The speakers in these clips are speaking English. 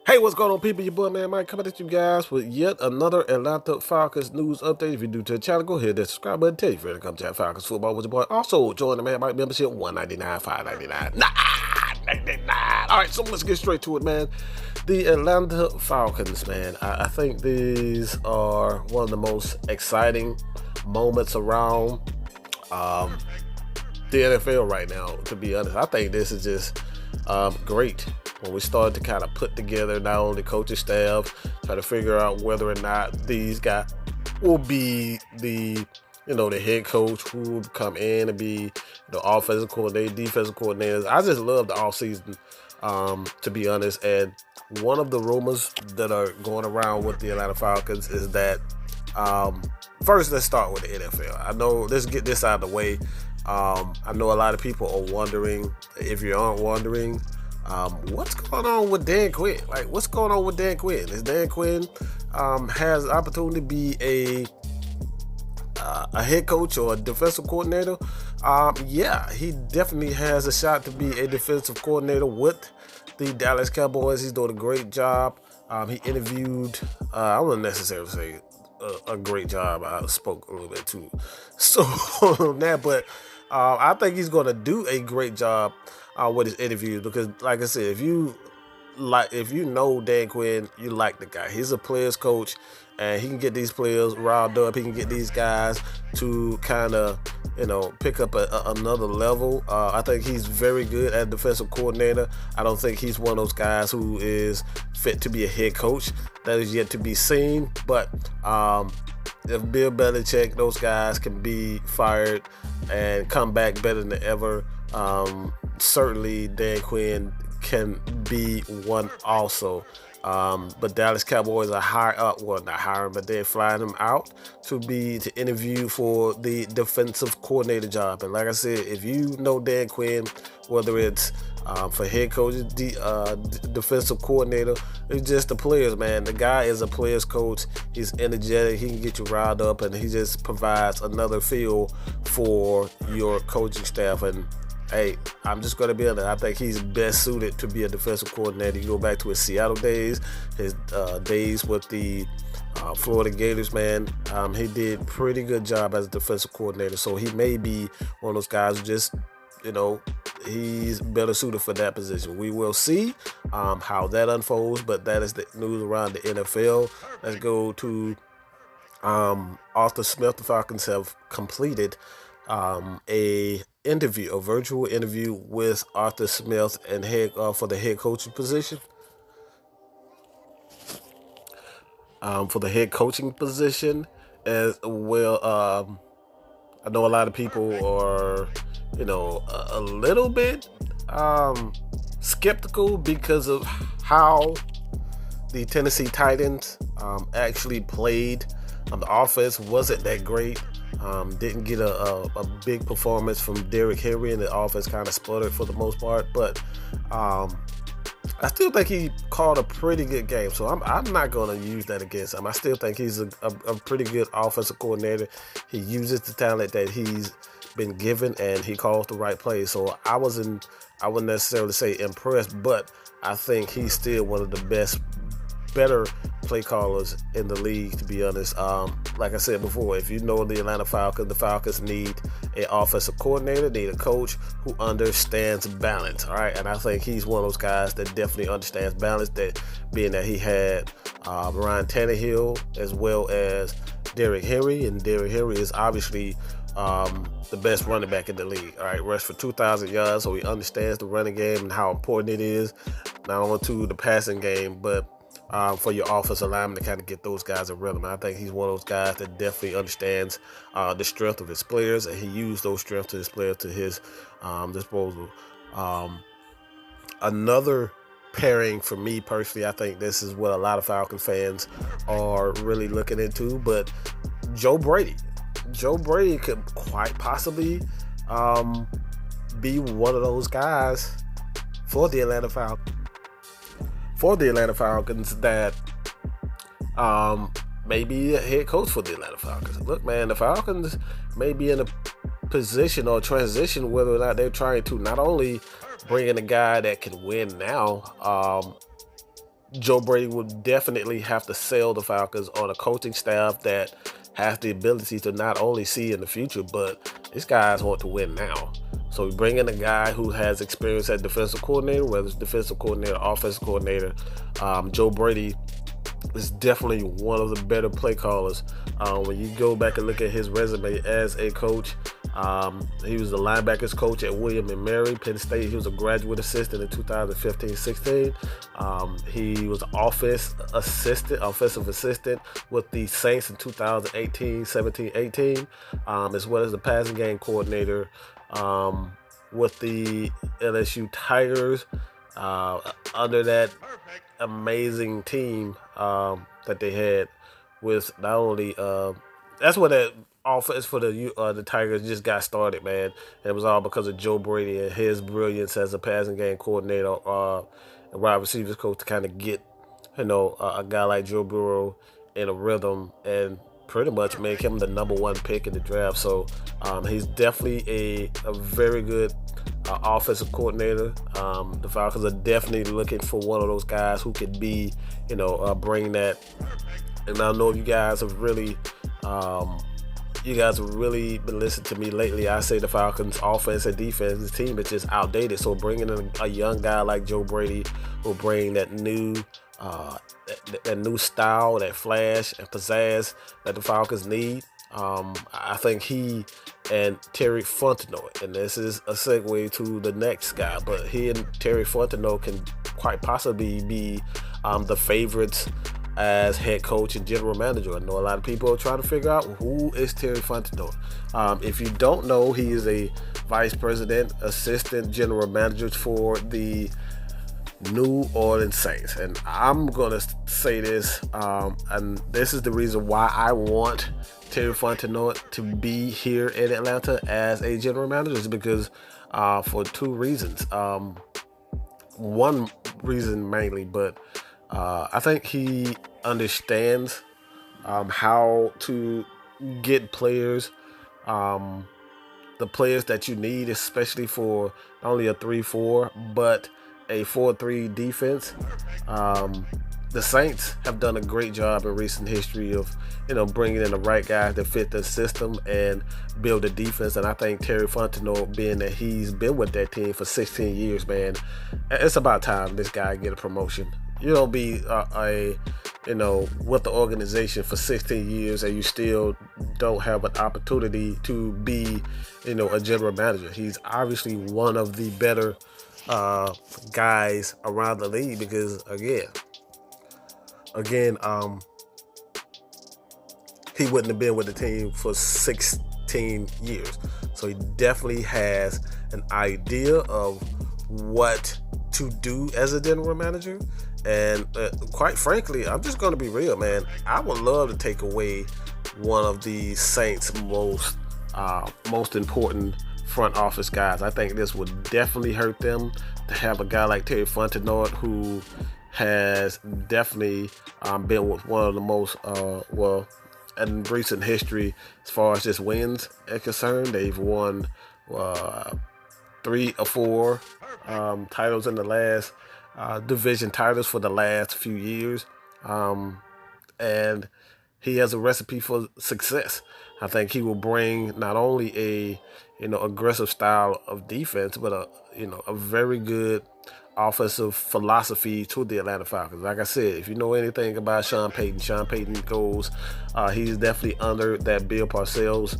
Hey, what's going on, people? Your boy, man, Mike, coming at you guys with yet another Atlanta Falcons news update. If you're new to the channel, go ahead and hit that subscribe button. Tell your friend to come chat Falcons football with your boy. Also, join the Man Mike membership, $199, $599, $9.99. All right, so let's get straight to it, man. The Atlanta Falcons, man. I think these are one of the most exciting moments around the NFL right now, to be honest. I think this is just great when we started to kind of put together not only coaching staff, try to figure out whether or not these guys will be the head coach who will come in and be the offensive coordinator, defensive coordinators. I just love the offseason, to be honest. And one of the rumors that are going around with the Atlanta Falcons is that, first, let's start with the NFL. I know, let's get this out of the way. I know a lot of people are wondering, if you aren't wondering, what's going on with Dan Quinn? Like, what's going on with Dan Quinn? Is Dan Quinn has the opportunity to be a head coach or a defensive coordinator? Yeah, he definitely has a shot to be a defensive coordinator with the Dallas Cowboys. He's doing a great job. He interviewed, I wouldn't necessarily say a great job. I spoke a little bit too so on that, but I think he's going to do a great job with his interviews because, like I said, if you know Dan Quinn, you like the guy. He's a players coach, and he can get these players riled up. He can get these guys to kind of, pick up another level. I think he's very good as defensive coordinator. I don't think he's one of those guys who is fit to be a head coach. That is yet to be seen. But if Bill Belichick, those guys can be fired and come back better than ever. Certainly Dan Quinn can be one also. But Dallas Cowboys are high up, well, not hiring, but they're flying him out to interview for the defensive coordinator job. And like I said, if you know Dan Quinn, whether it's for head coach, defensive coordinator, it's just the players, man. The guy is a players coach. He's energetic. He can get you riled up, and he just provides another feel for your coaching staff. And hey, I'm just going to be honest. I think he's best suited to be a defensive coordinator. You go back to his Seattle days, his days with the Florida Gators, man. He did pretty good job as a defensive coordinator. So he may be one of those guys who just, he's better suited for that position. We will see how that unfolds, but that is the news around the NFL. Let's go to Arthur Smith. The Falcons have completed a virtual interview with Arthur Smith and for the head coaching position. For the head coaching position as well. I know a lot of people are, a little bit skeptical because of how the Tennessee Titans actually played. The offense wasn't that great. Didn't get a big performance from Derrick Henry, and the offense kind of sputtered for the most part. But I still think he called a pretty good game, so I'm not going to use that against him. I still think he's a pretty good offensive coordinator. He uses the talent that he's been given, and he calls the right plays. So I wouldn't necessarily say impressed, but I think he's still one of the better play callers in the league, to be honest. Like I said before, if you know the Atlanta Falcons, the Falcons need an offensive coordinator, need a coach who understands balance, all right? And I think he's one of those guys that definitely understands balance, that being that he had Ryan Tannehill as well as Derrick Henry, and Derrick Henry is obviously the best running back in the league. All right, rushed for 2,000 yards, so he understands the running game and how important it is, not only to the passing game, but for your offensive lineman to kind of get those guys in rhythm. I think he's one of those guys that definitely understands the strength of his players, and he used those strengths of his players to his disposal. Another pairing for me personally, I think this is what a lot of Falcon fans are really looking into, but Joe Brady. Joe Brady could quite possibly be one of those guys for the Atlanta Falcons. That may be a head coach for the Atlanta Falcons. Look, man, the Falcons may be in a position or transition whether or not they're trying to not only bring in a guy that can win now, Joe Brady would definitely have to sell the Falcons on a coaching staff that has the ability to not only see in the future, but these guys want to win now. So we bring in a guy who has experience at defensive coordinator, whether it's defensive coordinator, offensive coordinator. Joe Brady is definitely one of the better play callers. When you go back and look at his resume as a coach, he was the linebackers coach at William & Mary, Penn State. He was a graduate assistant in 2015-16. He was offensive assistant with the Saints in 2018-17-18, as well as the passing game coordinator with the LSU Tigers under that amazing team that they had with not only that's what that offense for the Tigers just got started, man. It was all because of Joe Brady and his brilliance as a passing game coordinator and wide receivers coach to kind of get a guy like Joe Burrow in a rhythm and pretty much make him the number one pick in the draft. So he's definitely a very good offensive coordinator. The Falcons are definitely looking for one of those guys who could be, bring that. And I know you guys have really been listening to me lately. I say the Falcons offense and defense team is just outdated. So bringing in a young guy like Joe Brady will bring that new style, that flash and pizzazz that the Falcons need. I think he and Terry Fontenot, and this is a segue to the next guy, but he and Terry Fontenot can quite possibly be the favorites as head coach and general manager. I know a lot of people are trying to figure out who is Terry Fontenot. If you don't know, he is a vice president, assistant general manager for the New Orleans Saints. And I'm going to say this, and this is the reason why I want Terry Fontenot to be here in Atlanta as a general manager, is because for two reasons. One reason mainly, but I think he understands how to get players, the players that you need, especially for not only a 3-4, but a 4-3 defense. The Saints have done a great job in recent history of, bringing in the right guys that fit the system and build a defense. And I think Terry Fontenot, being that he's been with that team for 16 years, man, it's about time this guy get a promotion. You don't be with the organization for 16 years and you still don't have an opportunity to be, a general manager. He's obviously one of the better guys around the league because again, he wouldn't have been with the team for 16 years. So he definitely has an idea of what to do as a general manager. And quite frankly, I'm just going to be real, man. I would love to take away one of the Saints' most important front office guys. I think this would definitely hurt them to have a guy like Terry Fontenot, who has definitely been with one of the most, in recent history, as far as just wins are concerned. They've won 3 or 4 titles in the last division titles for the last few years, and he has a recipe for success. I think he will bring not only a aggressive style of defense, but a very good offensive philosophy to the Atlanta Falcons. Like I said, if you know anything about Sean Payton goes, he's definitely under that Bill Parcells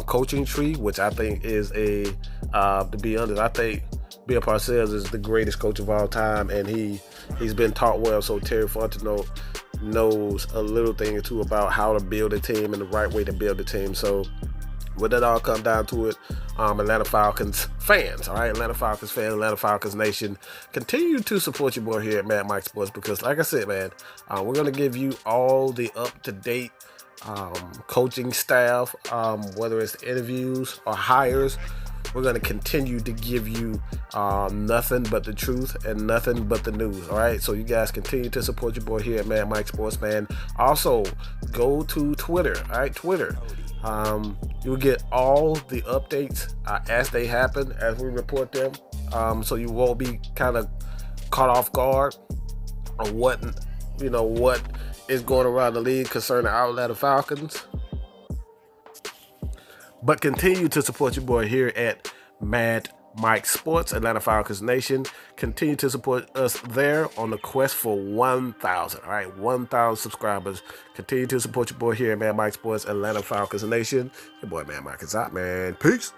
coaching tree, which I think is to be honest, I think Bill Parcells is the greatest coach of all time, and he's been taught well. So Terry Fontenot knows a little thing or two about how to build a team and the right way to build a team. So when that all come down to it, Atlanta Falcons fans, all right, Atlanta Falcons fans, Atlanta Falcons Nation, continue to support your boy here at Mad Mike Sports, because like I said, man, we're going to give you all the up-to-date coaching staff, whether it's interviews or hires. We're going to continue to give you nothing but the truth and nothing but the news, all right? So you guys continue to support your boy here at Mad Mike Sports, man. Also, go to Twitter, all right? Twitter. You'll get all the updates as they happen, as we report them, so you won't be kind of caught off guard on what is going around the league concerning our Atlanta Falcons. But continue to support your boy here at Mad Mike Sports, Atlanta Falcons Nation. Continue to support us there on the quest for 1,000. All right, 1,000 subscribers. Continue to support your boy here at Mad Mike Sports, Atlanta Falcons Nation. Your boy Mad Mike is out, man. Peace.